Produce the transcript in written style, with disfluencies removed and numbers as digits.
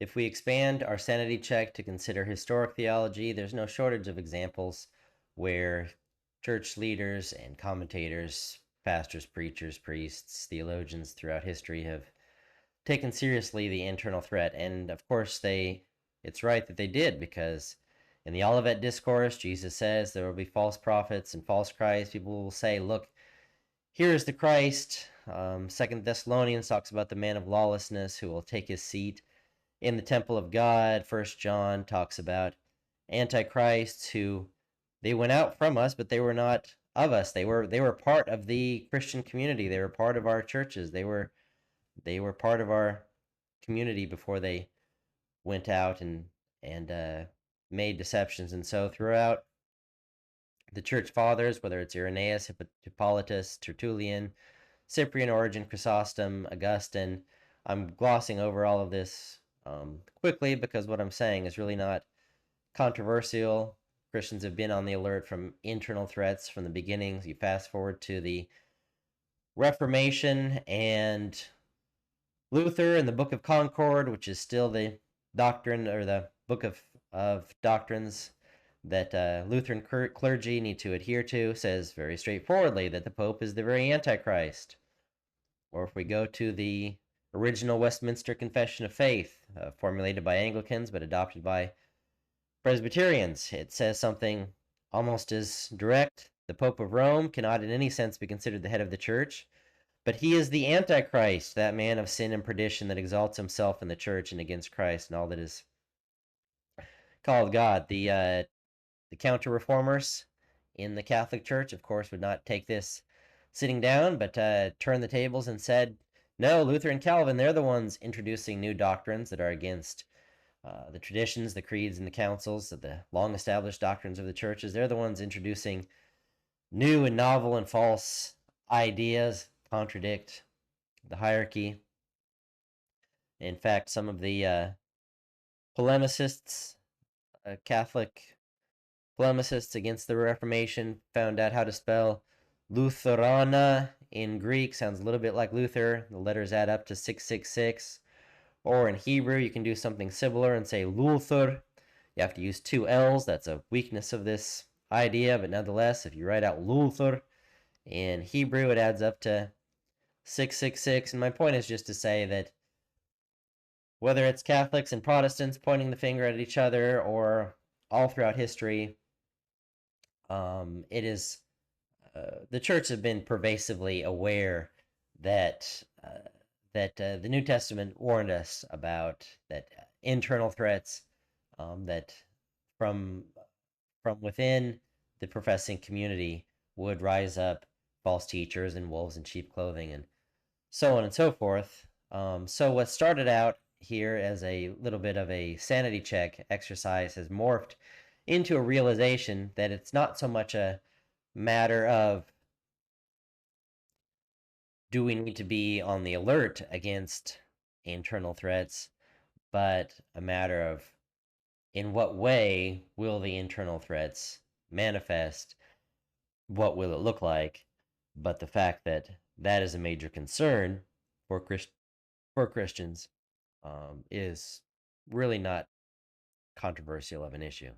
If we expand our sanity check to consider historic theology, there's no shortage of examples where church leaders and commentators, pastors, preachers, priests, theologians throughout history have taken seriously the internal threat. And of course, it's right that they did, because in the Olivet Discourse, Jesus says there will be false prophets and false Christs. People will say, look, here is the Christ. Second Thessalonians talks about the man of lawlessness who will take his seat in the temple of God. First John talks about antichrists who they went out from us, but they were not of us. They were part of the Christian community. They were part of our churches. They were part of our community before they went out and made deceptions. And so throughout the church fathers, whether it's Irenaeus, Hippolytus, Tertullian, Cyprian, Origen, Chrysostom, Augustine, I'm glossing over all of this quickly because what I'm saying is really not controversial. Christians have been on the alert from internal threats from the beginnings. You fast forward to the Reformation and Luther in the Book of Concord, which is still the doctrine or the book of doctrines that Lutheran clergy need to adhere to, says very straightforwardly that the Pope is the very Antichrist. Or if we go to the original Westminster Confession of Faith, formulated by Anglicans but adopted by Presbyterians, it says something almost as direct. The Pope of Rome cannot in any sense be considered the head of the Church, but he is the Antichrist, that man of sin and perdition that exalts himself in the Church and against Christ and all that is called God. The counter-reformers in the Catholic Church, of course, would not take this sitting down, but turned the tables and said, no, Luther and Calvin, they're the ones introducing new doctrines that are against the traditions, the creeds, and the councils, the long-established doctrines of the churches. They're the ones introducing new and novel and false ideas, contradict the hierarchy. In fact, some of the polemicists, Catholic polemicists against the Reformation, found out how to spell Lutherana in Greek. Sounds a little bit like Luther. The letters add up to 666. Or in Hebrew, you can do something similar and say Luther. You have to use two L's. That's a weakness of this idea, but nonetheless, if you write out Luther in Hebrew, it adds up to 666. And my point is just to say that whether it's Catholics and Protestants pointing the finger at each other or all throughout history, it is the church have been pervasively aware that the New Testament warned us about that internal threats, that from within the professing community would rise up false teachers and wolves in sheep clothing and so on and so forth. So what started out here as a little bit of a sanity check exercise has morphed into a realization that it's not so much a matter of do we need to be on the alert against internal threats, but a matter of in what way will the internal threats manifest? What will it look like? But the fact that that is a major concern for Christians is really not controversial of an issue.